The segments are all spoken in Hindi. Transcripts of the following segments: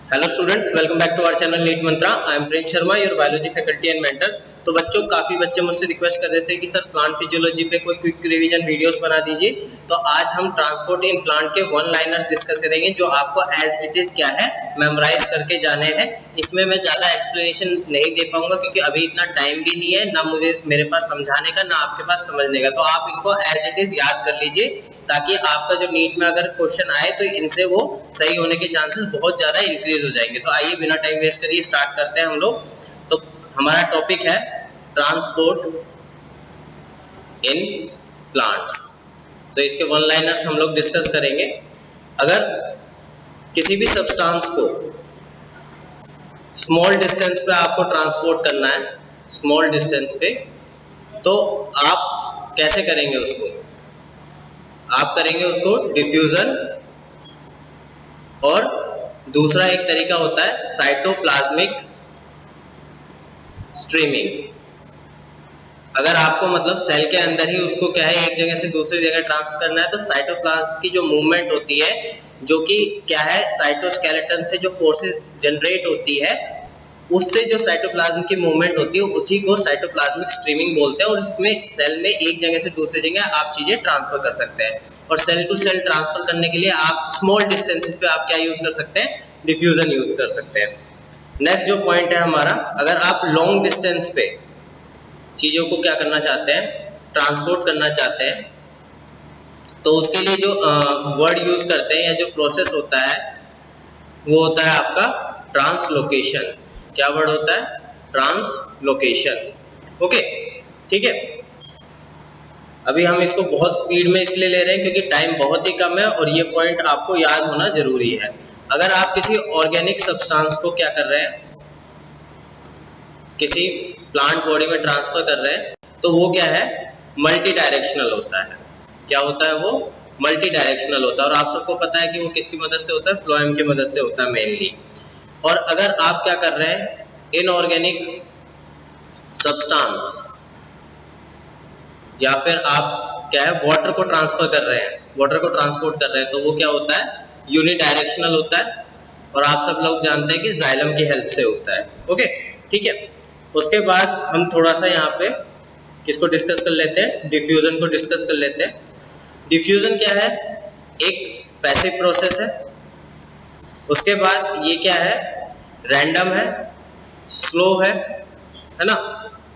Hello students, welcome back to our channel NEET Mantra. I am Prince Sharma, your biology faculty and mentor. तो बच्चों, काफी बच्चे मुझसे रिक्वेस्ट कर रहे थे कि सर प्लांट फिजियोलॉजी पे कोई क्विक रिवीजन वीडियोस बना दीजिए। तो आज हम ट्रांसपोर्ट इन प्लांट के वन लाइनर्स डिस्कस करेंगे, जो आपको एज इट इज क्या है मेमोराइज करके जाने हैं। इसमें मैं ज्यादा एक्सप्लेनेशन नहीं दे पाऊंगा क्योंकि अभी इतना टाइम भी नहीं है, ना मुझे मेरे पास समझाने का, ना आपके पास समझने का। तो आप इनको एज इट इज याद कर लीजिए ताकि आपका जो नीट में अगर क्वेश्चन आए तो इनसे वो सही होने के चांसेस बहुत ज्यादा इंक्रीज हो जाएंगे। तो आइए बिना टाइम वेस्ट करिए स्टार्ट करते हैं हम लोग। तो हमारा टॉपिक है ट्रांसपोर्ट इन प्लांट्स। तो इसके वन लाइनर्स हम लोग डिस्कस करेंगे। अगर किसी भी सब्सटेंस को स्मॉल डिस्टेंस पे आपको ट्रांसपोर्ट करना है, स्मॉल डिस्टेंस पे, तो आप कैसे करेंगे उसको? आप करेंगे उसको डिफ्यूजन, और दूसरा एक तरीका होता है साइटोप्लाज्मिक स्ट्रीमिंग। अगर आपको मतलब सेल के अंदर ही उसको क्या है एक जगह से दूसरी जगह ट्रांसफर करना है, तो साइटोप्लाज्म की जो मूवमेंट होती है, जो कि क्या है साइटोस्केलेटन से जो फोर्सेस जनरेट होती है, उससे जो साइटोप्लाज्म की मूवमेंट होती है उसी को साइटोप्लाज्मिक स्ट्रीमिंग बोलते हैं। और इसमें सेल में एक जगह से दूसरी जगह आप चीजें ट्रांसफर कर सकते हैं। और सेल टू सेल ट्रांसफर करने के लिए आप स्मॉल डिस्टेंसेस पे आप क्या यूज कर सकते हैं? डिफ्यूजन यूज कर सकते हैं। नेक्स्ट जो पॉइंट है हमारा, अगर आप लॉन्ग डिस्टेंस पे चीजों को क्या करना चाहते हैं, ट्रांसपोर्ट करना चाहते हैं, तो उसके लिए जो वर्ड यूज करते हैं या जो प्रोसेस होता है वो होता है आपका ट्रांसलोकेशन। क्या वर्ड होता है? ट्रांसलोकेशन। ओके, ठीक है। अभी हम इसको बहुत स्पीड में इसलिए ले रहे हैं क्योंकि टाइम बहुत ही कम है और ये पॉइंट आपको याद होना जरूरी है। अगर आप किसी ऑर्गेनिक सब्सटेंस को क्या कर रहे हैं, किसी प्लांट बॉडी में ट्रांसफर कर रहे हैं, तो वो क्या है मल्टी डायरेक्शनल होता है। क्या होता है वो? मल्टी डायरेक्शनल होता है। और आप सबको पता है कि वो किसकी मदद से होता है? फ्लोएम की मदद से होता है मेनली। और अगर आप क्या कर रहे हैं, इनऑर्गेनिक सब्सटेंस या फिर आप क्या है वाटर को ट्रांसफर कर रहे हैं, वाटर को ट्रांसपोर्ट कर रहे हैं, तो वो क्या होता है? यूनिडायरेक्शनल होता है। और आप सब लोग जानते हैं कि जाइलम की हेल्प से होता है। ओके, ठीक है। उसके बाद हम थोड़ा सा यहाँ पे किसको डिस्कस कर लेते हैं? डिफ्यूजन को डिस्कस कर लेते हैं। डिफ्यूजन क्या है? एक पैसिव प्रोसेस है। उसके बाद ये क्या है? रैंडम है, स्लो है ना?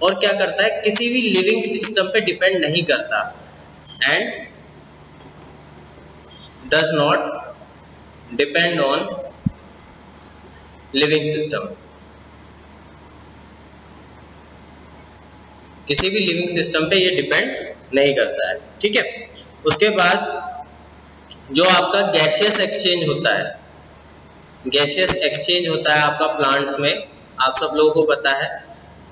और क्या करता है? किसी भी लिविंग सिस्टम पे डिपेंड नहीं करता and does not depend on living system. किसी भी लिविंग सिस्टम पे ये डिपेंड नहीं करता है, ठीक है। उसके बाद जो आपका गैसियस एक्सचेंज होता है, गैसियस एक्सचेंज होता है आपका प्लांट्स में, आप सब लोगों को पता है।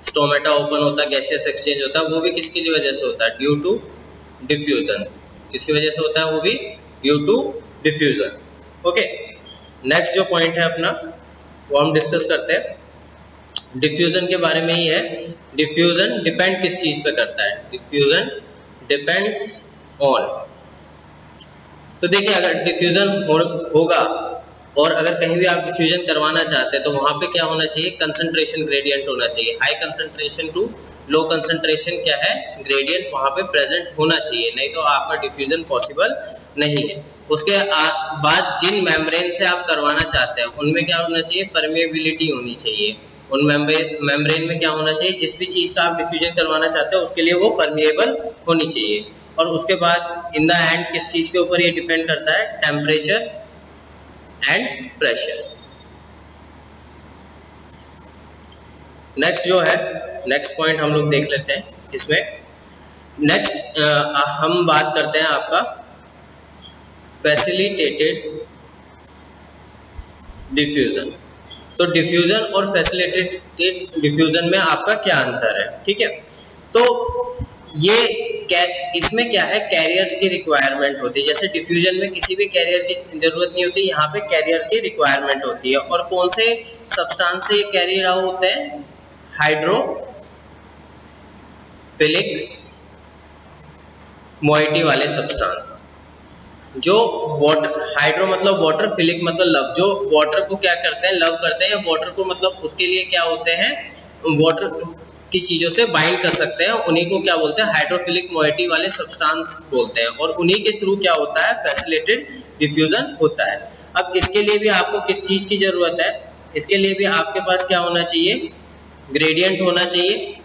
स्टोमेटा ओपन होता है, गैसियस एक्सचेंज होता है, वो भी किसकी वजह से होता है? Due to diffusion. किसकी वजह से होता है? वो भी due to diffusion. Okay, next जो पॉइंट है अपना वो हम डिस्कस करते हैं। डिफ्यूजन के बारे में ही है। डिफ्यूजन डिपेंड किस चीज पे करता है? Diffusion depends on. तो देखिए, अगर डिफ्यूजन होगा और अगर कहीं भी आप डिफ्यूजन करवाना चाहते हैं तो वहां पे क्या होना चाहिए? कंसंट्रेशन ग्रेडियंट होना चाहिए। High concentration to low concentration क्या है? ग्रेडियंट वहां पे प्रेजेंट होना चाहिए, नहीं तो आपका डिफ्यूजन पॉसिबल नहीं है। उसके बाद जिन मेम्ब्रेन से आप करवाना चाहते हैं उनमें क्या होना चाहिए? परमेबिलिटी होनी चाहिए। उन मेम्ब्रेन में क्या होना चाहिए? जिस भी चीज का आप डिफ्यूजन करवाना चाहते हैं उसके लिए वो परमिएबल होनी चाहिए। और उसके बाद इन द एंड किस चीज के ऊपर ये डिपेंड करता है? Temperature and pressure. नेक्स्ट जो है, नेक्स्ट पॉइंट हम लोग देख लेते हैं इसमें। नेक्स्ट हम बात करते हैं आपका फैसिलिटेटेड डिफ्यूजन। तो डिफ्यूजन और फैसिलिटेटेड डिफ्यूजन में आपका क्या अंतर है? ठीक है, तो ये इसमें क्या है? कैरियर्स की रिक्वायरमेंट होती है। जैसे डिफ्यूजन में किसी भी कैरियर की जरूरत नहीं होती, यहाँ पे कैरियर की रिक्वायरमेंट होती है। और कौन से सब्सटेंस से ये कैरियर आउट होते हैं? हाइड्रोफिलिक मोइटी वाले सब्सटेंस। जो वाटर, हाइड्रो मतलब वाटर, फिलिक मतलब लव, जो वाटर को क्या करते हैं, लव करते हैं, या वाटर को मतलब उसके लिए क्या होते हैं, वाटर की चीजों से बाइंड कर सकते हैं, उन्हीं को क्या बोलते हैं, हाइड्रोफिलिक मोइटी वाले सब्सटेंस बोलते हैं, और उन्हीं के थ्रू क्या होता है, फैसिलिटेड डिफ्यूजन होता है। अब इसके लिए भी आपको किस चीज की जरूरत है, इसके लिए भी आपके पास क्या होना चाहिए, ग्रेडियंट होना चाहिए।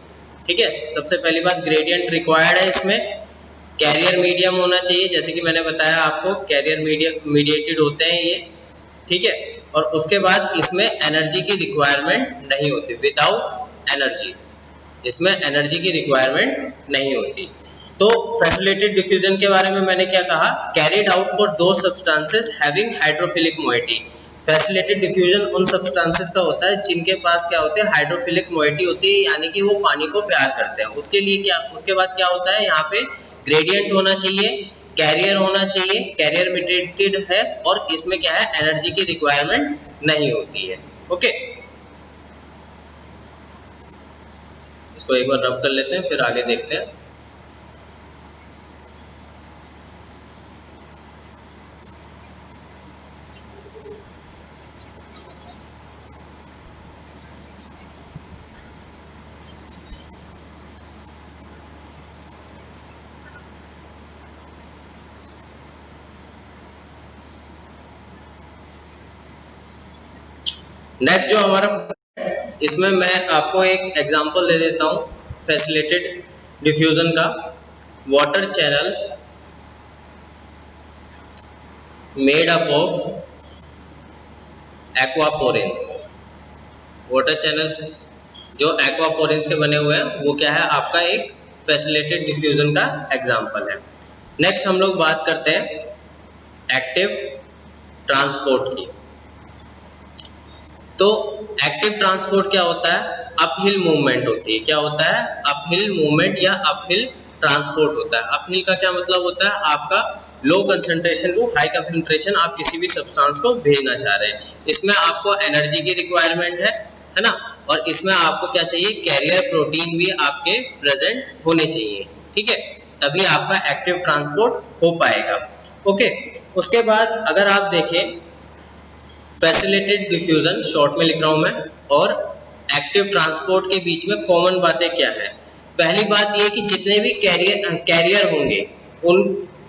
ठीक है, सबसे पहली बात ग्रेडियंट रिक्वायर्ड है इसमें। कैरियर मीडियम होना चाहिए, जैसे कि मैंने बताया आपको कैरियर मीडिएटेड होते हैं ये। ठीक है, और उसके बाद इसमें एनर्जी की रिक्वायरमेंट नहीं होती, विदाउट एनर्जी इसमें एनर्जी की रिक्वायरमेंट नहीं होती। तो फैसिलिटेड डिफ्यूजन के बारे में मैंने क्या कहा, carried out for those substances having hydrophilic moiety. Facilitated diffusion उन सब्सटेंसेस का होता है जिनके पास क्या होते हैं, हाइड्रोफिलिक मोइटी होती है, यानी कि वो पानी को प्यार करते हैं। उसके लिए क्या, उसके बाद क्या होता है, यहाँ पे ग्रेडियंट होना चाहिए, कैरियर होना चाहिए, कैरियर मीडिएटेड है, और इसमें क्या है, एनर्जी की रिक्वायरमेंट नहीं होती है। ओके, इसको एक बार रब कर लेते हैं, फिर आगे देखते हैं। नेक्स्ट जो हमारा, इसमें मैं आपको एक एग्जांपल दे देता हूँ फैसिलिटेड डिफ्यूजन का। Water channels made up of aquaporins. Water channels जो एक्वापोरिन्स के बने हुए हैं, वो क्या है, आपका एक फैसिलिटेड डिफ्यूजन का एग्जांपल है। नेक्स्ट हम लोग बात करते हैं एक्टिव ट्रांसपोर्ट की। तो एक्टिव ट्रांसपोर्ट क्या होता है, अपहिल मूवमेंट होती है। क्या होता है, अपहिल मूवमेंट या अपहिल ट्रांसपोर्ट होता है। अपहिल का क्या मतलब होता है, आपका low concentration to high concentration आप किसी भी सब्सटेंस को भेजना चाह रहे हैं। इसमें आपको एनर्जी की रिक्वायरमेंट है ना, और इसमें आपको क्या चाहिए, कैरियर प्रोटीन भी आपके प्रेजेंट होने चाहिए। ठीक है, तभी आपका एक्टिव ट्रांसपोर्ट हो पाएगा। ओके, उसके बाद अगर आप देखें फैसिलिटेड डिफ्यूजन, शॉर्ट में लिख रहा हूं मैं, और एक्टिव ट्रांसपोर्ट के बीच में कॉमन बातें क्या है। पहली बात ये कि जितने भी कैरियर होंगे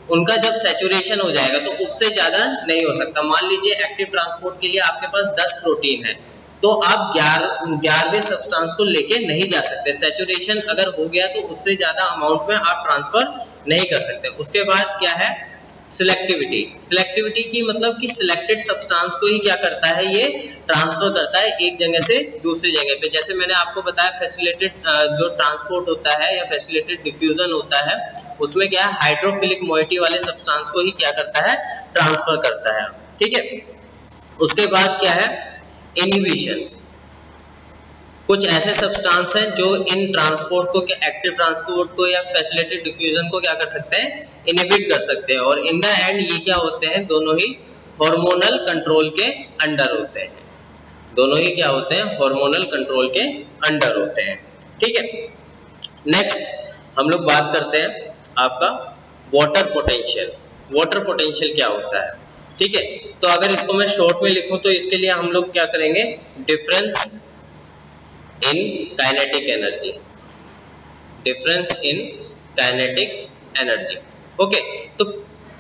उनका जब सैचुरेशन हो जाएगा तो उससे ज्यादा नहीं हो सकता। मान लीजिए एक्टिव ट्रांसपोर्ट के लिए आपके पास 10 प्रोटीन है, तो आप 11वें सब्सटेंस को लेके नहीं जा सकते। सैचुरेशन अगर हो गया तो उससे ज्यादा अमाउंट में आप ट्रांसफर नहीं कर सकते। उसके बाद क्या है, सिलेक्टिविटी। सिलेक्टिविटी की मतलब कि सिलेक्टेड सब्सटेंस को ही क्या करता है, ये ट्रांसफर करता है एक जगह से दूसरी जगह पे। जैसे मैंने आपको बताया फैसिलिटेड जो ट्रांसपोर्ट होता है या फैसिलिटेड डिफ्यूजन होता है, उसमें क्या है, हाइड्रोफिलिक मोइटी वाले सब्सटेंस को ही क्या करता है, ट्रांसफर करता है। ठीक है, उसके बाद क्या है, इनहिबिशन। कुछ ऐसे सब्सटेंस हैं जो इन ट्रांसपोर्ट को, एक्टिव ट्रांसपोर्ट को या फैसिलिटेड डिफ्यूजन को क्या कर सकते हैं, इनहिबिट कर सकते हैं। और इन द एंड ये क्या होते हैं, दोनों ही हार्मोनल कंट्रोल के अंडर होते हैं। दोनों ही क्या होते हैं, हार्मोनल कंट्रोल के अंडर होते हैं। ठीक है, नेक्स्ट हम लोग बात करते हैं आपका वाटर पोटेंशियल। वाटर पोटेंशियल क्या होता है, ठीक है। तो अगर इसको मैं शॉर्ट में लिखूं तो इसके लिए हम लोग क्या करेंगे, difference in kinetic energy. Difference in kinetic energy. Okay, तो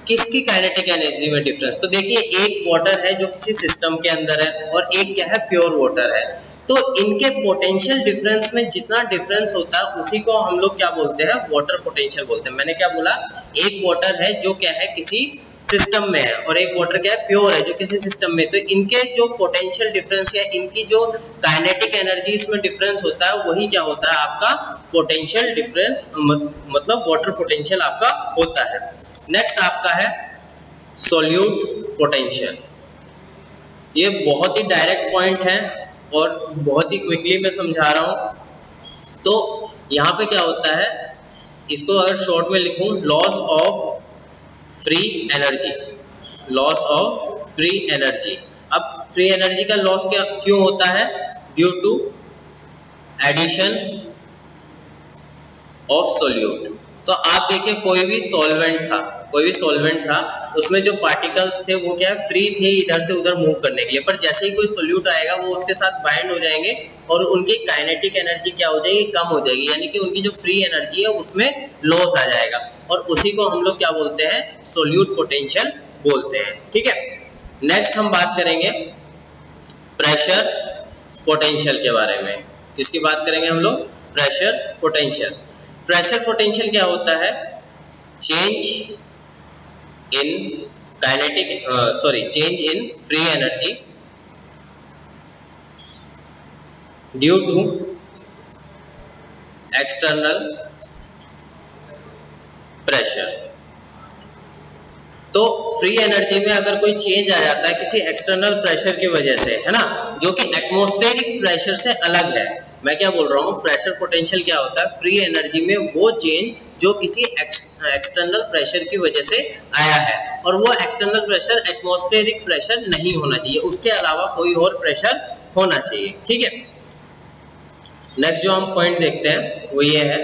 किसकी काइनेटिक एनर्जी में डिफरेंस, तो देखिए एक वाटर है जो किसी सिस्टम के अंदर है और एक क्या है, प्योर वाटर है। तो इनके पोटेंशियल डिफरेंस में जितना डिफरेंस होता है उसी को हम लोग क्या बोलते हैं, वाटर पोटेंशियल बोलते हैं। मैंने क्या बोला, एक वाटर है जो क्या है किसी सिस्टम में है और एक वाटर क्या है, प्योर है जो किसी सिस्टम में। तो इनके जो पोटेंशियल डिफरेंस या इनकी जो काइनेटिक एनर्जी इसमें डिफरेंस होता है वही क्या होता है, आपका पोटेंशियल डिफरेंस, मतलब वाटर पोटेंशियल आपका होता है। नेक्स्ट आपका है सोल्यूट पोटेंशियल। ये बहुत ही डायरेक्ट पॉइंट है और बहुत ही क्विकली मैं समझा रहा हूं। तो यहाँ पे क्या होता है, इसको अगर शॉर्ट में लिखूं, loss of free energy. Loss of free energy. अब फ्री एनर्जी का लॉस क्या क्यों होता है, due to addition of solute. तो आप देखिए कोई भी सॉल्वेंट था, कोई भी सॉल्वेंट था, उसमें जो पार्टिकल्स थे वो क्या है, फ्री थे इधर से उधर मूव करने के लिए, पर जैसे ही कोई सोल्यूट आएगा वो उसके साथ बाइंड हो जाएंगे और उनकी काइनेटिक एनर्जी क्या हो जाएगी, कम हो जाएगी, यानी कि उनकी जो फ्री एनर्जी है उसमें लॉस आ जाएगा, और उसी को हम लोग क्या बोलते हैं, सोल्यूट पोटेंशियल बोलते हैं। ठीक है, नेक्स्ट हम बात करेंगे प्रेशर पोटेंशियल के बारे में। किसकी बात करेंगे हम लोग, प्रेशर पोटेंशियल। प्रेशर पोटेंशियल क्या होता है, change in change in free energy due to external pressure. तो फ्री एनर्जी में अगर कोई चेंज आ जाता है किसी एक्सटर्नल प्रेशर की वजह से, है ना, जो कि एटमॉस्फेरिक प्रेशर से अलग है, मैं क्या बोल रहा हूँ, प्रेशर पोटेंशियल क्या होता है, फ्री एनर्जी में वो चेंज जो किसी एक्सटर्नल प्रेशर की वजह से आया है, और वो एक्सटर्नल प्रेशर एटमॉस्फेरिक प्रेशर नहीं होना चाहिए, उसके अलावा कोई और प्रेशर होना चाहिए। ठीक है, नेक्स्ट जो हम पॉइंट देखते हैं वो ये है,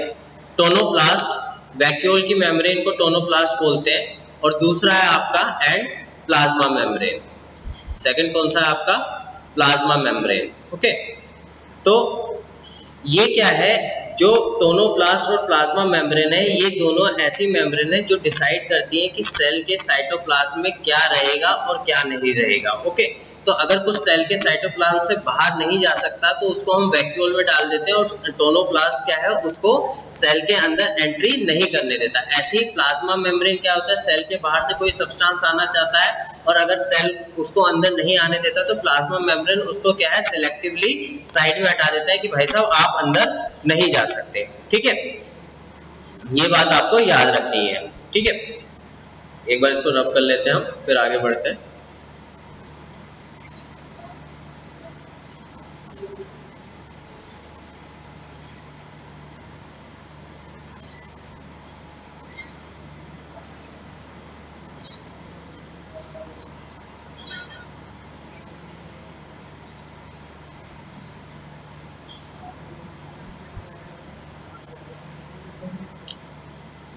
टोनोप्लास्ट, वैक्यूल की मेम्ब्रेन को टोनोप्लास्ट बोलते हैं, और दूसरा है आपका एंड प्लाज्मा मेम्ब्रेन। सेकंड कौन सा है आपका, प्लाज्मा मेम्ब्रेन। ओके, तो ये क्या है, जो टोनोप्लास्ट और प्लाज्मा मेम्ब्रेन है, ये दोनों ऐसी मेम्ब्रेन है जो डिसाइड करती है कि सेल के साइटोप्लाज्म में क्या रहेगा और क्या नहीं रहेगा। ओके, तो अगर कुछ सेल के साइटोप्लाज्म से बाहर नहीं जा सकता तो उसको हम वैक्यूल में डाल देते हैं, और टोनोप्लास्ट क्या है, उसको सेल के अंदर एंट्री नहीं करने देता। ऐसे ही प्लाज्मा मेम्ब्रेन क्या होता है, सेल के बाहर से कोई सब्सटेंस आना चाहता है और अगर सेल उसको अंदर नहीं आने देता तो प्लाज्मा मेम्ब्रेन उसको क्या है, सिलेक्टिवली साइड में हटा देता है कि भाई साहब आप अंदर नहीं जा सकते। ठीक है, ये बात आपको याद रखनी है। ठीक है, एक बार इसको रब कर लेते हैं हम, फिर आगे बढ़ते हैं।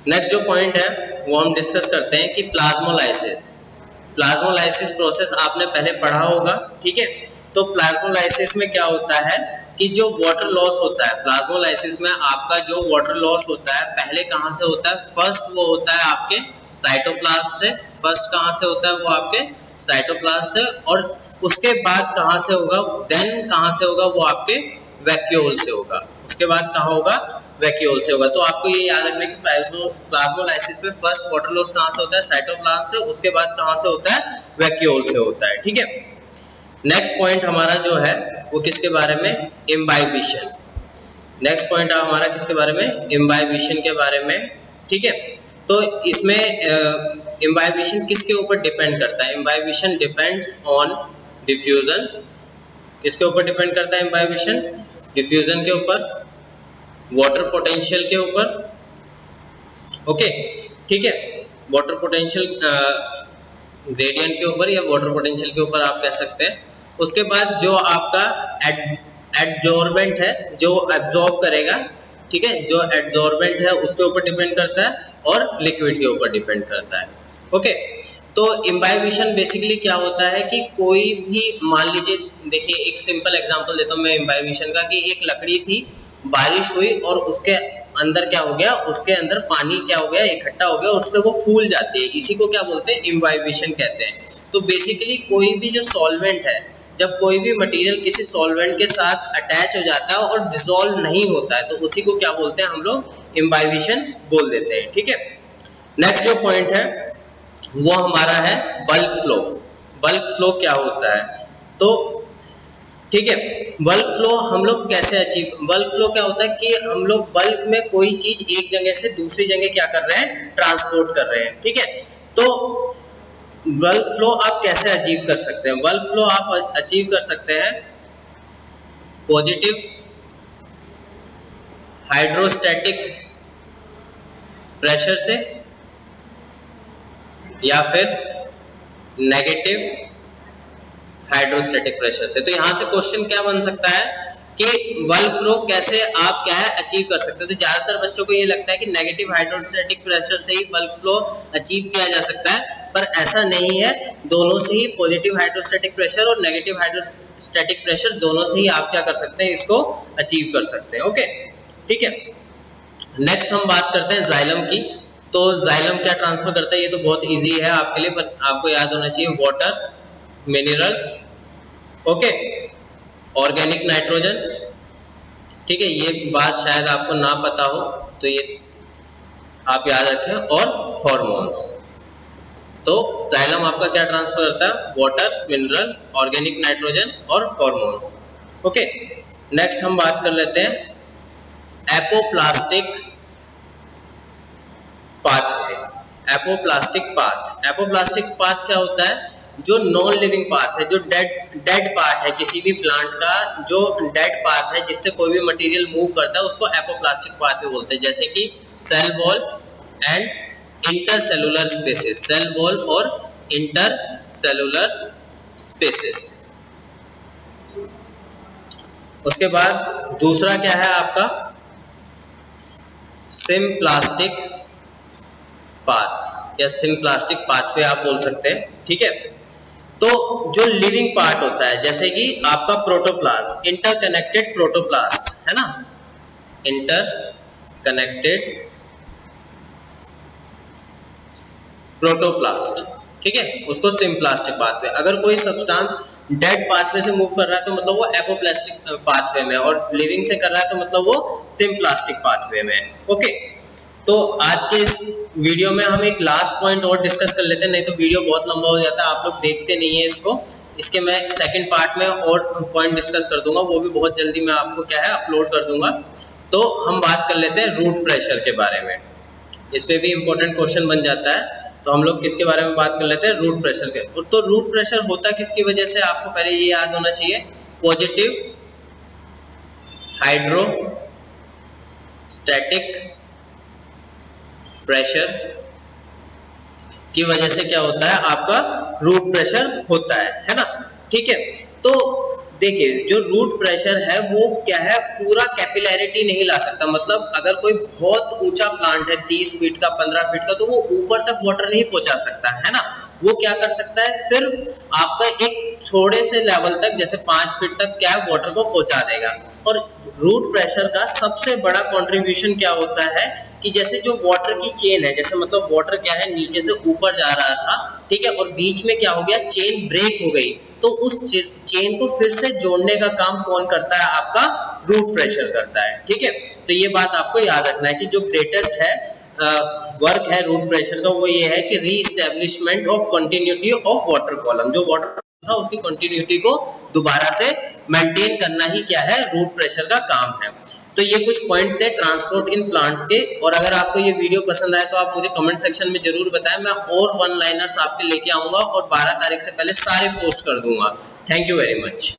नेक्स्ट जो पॉइंट है वो हम डिस्कस करते हैं कि प्लाज्मोलाइसिस। प्लाज्मोलाइसिस प्रोसेस आपने पहले पढ़ा होगा। ठीक है, तो प्लाज्मोलाइसिस में क्या होता है कि जो वाटर लॉस होता है, प्लाज्मोलाइसिस में आपका जो वाटर लॉस होता है पहले कहाँ से होता है, फर्स्ट वो होता है आपके साइटोप्लाज्म से। फर्स्ट कहाँ से होता है, वो आपके साइटोप्लाज्म से, और उसके बाद कहाँ से होगा, देन कहाँ से होगा, वो आपके वैक्यूल से होगा। उसके बाद कहाँ होगा, वैक्यूल से होगा। तो आपको ये याद रखना कि प्लाज्मोलाइसिस में फर्स्ट वाटर लॉस कहाँ से होता है, साइटोप्लाज्म से, उसके बाद कहाँ से होता है, वैक्यूल से होता है। ठीक है, नेक्स्ट पॉइंट हमारा जो है वो किसके बारे में, इम्बाइबिशन। नेक्स्ट पॉइंट हमारा किसके बारे में, इम्बाइबिशन के बारे में। ठीक है, तो इसमें इम्बाइबिशन किसके ऊपर डिपेंड करता है, इम्बाइबिशन डिपेंड्स ऑन डिफ्यूजन। किसके ऊपर डिपेंड करता है इम्बाइबिशन, डिफ्यूजन के ऊपर, वाटर पोटेंशियल के ऊपर। ओके, ठीक है, वाटर पोटेंशियल ग्रेडियंट के ऊपर या वाटर पोटेंशियल के ऊपर आप कह सकते हैं। उसके बाद जो आपका एडजॉर्बेंट है, जो एब्जॉर्ब करेगा, ठीक है, जो एडजॉर्बेंट है उसके ऊपर डिपेंड करता है, और लिक्विड के ऊपर डिपेंड करता है। ओके, तो इम्बाइबिशन बेसिकली क्या होता है कि कोई भी, मान लीजिए, देखिए एक सिंपल एग्जांपल देता हूँ मैं इम्बाइबिशन का, कि एक लकड़ी थी, बारिश हुई और उसके अंदर क्या हो गया, उसके अंदर पानी क्या हो गया, इकट्ठा हो गया, उससे वो फूल जाती है, इसी को क्या बोलते हैं, इम्बाइबिशन कहते हैं। तो बेसिकली कोई भी जो सॉल्वेंट है, जब कोई भी मटेरियल किसी सॉल्वेंट के साथ अटैच हो जाता है और डिसॉल्व नहीं होता है तो उसी को क्या बोलते हैं हम लोग, इम्बाइबिशन बोल देते हैं। ठीक है, नेक्स्ट जो पॉइंट है वो हमारा है बल्क फ्लो। बल्क फ्लो क्या होता है, तो ठीक है, बल्क फ्लो हम लोग कैसे अचीव, बल्क फ्लो क्या होता है कि हम लोग बल्क में कोई चीज एक जगह से दूसरी जगह क्या कर रहे हैं, ट्रांसपोर्ट कर रहे हैं। ठीक है, तो बल्क फ्लो आप कैसे अचीव कर सकते हैं, बल्क फ्लो आप अचीव कर सकते हैं पॉजिटिव हाइड्रोस्टैटिक प्रेशर से, या फिर नेगेटिव हाइड्रोस्टैटिक प्रेशर से। तो यहां से क्वेश्चन क्या बन सकता है, कि बल्क फ्लो कैसे आप क्या है अचीव कर सकते हो। तो ज्यादातर बच्चों को ये लगता है कि नेगेटिव हाइड्रोस्टैटिक प्रेशर से ही बल्क फ्लो अचीव किया जा सकता है, पर ऐसा नहीं है। दोनों से ही, पॉजिटिव हाइड्रोस्टैटिक प्रेशर और नेगेटिव हाइड्रोस्टैटिक प्रेशर दोनों से ही आप क्या कर सकते हैं, इसको अचीव कर सकते हैं। ओके, ठीक है। नेक्स्ट हम बात करते हैं जाइलम की। तो जाइलम क्या ट्रांसफर करता है, ये तो बहुत इजी है आपके लिए, पर आपको याद होना चाहिए water, mineral, okay, organic nitrogen, ठीक है। ये बात शायद आपको ना पता हो तो ये आप याद रखें, और हॉर्मोन्स। तो जाइलम आपका क्या ट्रांसफर करता है, वाटर, मिनरल, ऑर्गेनिक नाइट्रोजन और हॉर्मोन्स। ओके, नेक्स्ट हम बात कर लेते हैं apoplastic pathway. Apoplastic path, apoplastic path क्या होता है, जो नॉन लिविंग पाथ है, जो डेड पार्ट है किसी भी प्लांट का, जो डेड पाथ है जिससे कोई भी मटेरियल मूव करता है, उसको एपोप्लास्टिक पाथवे बोलते हैं। जैसे कि cell wall and intercellular spaces, cell wall और इंटरसेलुलर स्पेसेस। उसके बाद दूसरा क्या है आपका, सिम्प्लास्टिक पाथ या सिम्प्लास्टिक पाथवे आप बोल सकते हैं, ठीक है। तो जो लिविंग पार्ट होता है, जैसे कि आपका प्रोटोप्लास्ट, इंटरकनेक्टेड प्रोटोप्लास्ट है ना, इंटरकनेक्टेड प्रोटोप्लास्ट, ठीक है, उसको सिम्प्लास्टिक पाथवे। अगर कोई सब्सटेंस डेड पाथवे से मूव कर रहा है तो मतलब वो एपोप्लास्टिक पाथवे में, और लिविंग से कर रहा है तो मतलब वो सिम्प्लास्टिक पाथवे में। ओके, तो आज के इस वीडियो में हम एक लास्ट पॉइंट और डिस्कस कर लेते हैं, नहीं तो वीडियो बहुत लंबा हो जाता है, आप लोग देखते नहीं है इसको। इसके मैं सेकंड पार्ट में और पॉइंट डिस्कस कर दूंगा, वो भी बहुत जल्दी मैं आपको क्या है अपलोड कर दूंगा। तो हम बात कर लेते हैं रूट प्रेशर के बारे में, इस पे भी इंपॉर्टेंट क्वेश्चन बन जाता है। तो हम लोग किसके बारे में बात कर लेते हैं, रूट प्रेशर के। तो रूट प्रेशर होता किसकी वजह से, आपको पहले ये याद होना चाहिए, पॉजिटिव हाइड्रोस्टैटिक प्रेशर की वजह से क्या होता है, आपका रूट प्रेशर होता है ना, ठीक है। तो देखिए, जो रूट प्रेशर है वो क्या है, पूरा कैपिलैरिटी नहीं ला सकता। मतलब अगर कोई बहुत ऊंचा प्लांट है 30 फीट का, 15 फीट का, तो वो ऊपर तक वाटर नहीं पहुंचा सकता है ना। वो क्या कर सकता है, सिर्फ आपका एक थोड़े से लेवल तक, जैसे 5 फीट तक क्या है वाटर को पहुंचा देगा। और रूट प्रेशर का सबसे बड़ा कंट्रीब्यूशन क्या होता है कि जैसे जो वाटर की चेन है, जैसे मतलब वाटर क्या है नीचे से ऊपर जा रहा था, ठीक है, और बीच में क्या हो गया, चेन ब्रेक हो गई, तो उस चेन को फिर से जोड़ने का काम कौन करता है, आपका रूट प्रेशर करता है, ठीक है। तो ये बात आपको याद रखना है कि जो ग्रेटेस्ट है वर्क है रूट प्रेशर का, वो ये है कि reestablishment of continuity of water column. जो वाटर था उसकी कंटिन्यूटी को दोबारा से मेंटेन करना ही क्या है, रूट प्रेशर का काम है। तो ये कुछ पॉइंट थे ट्रांसपोर्ट इन प्लांट्स के। और अगर आपको ये वीडियो पसंद आए तो आप मुझे कमेंट सेक्शन में जरूर बताएं, मैं और वन लाइनर्स आपके लेके आऊंगा और 12 तारीख से पहले सारे पोस्ट कर दूंगा। Thank you very much.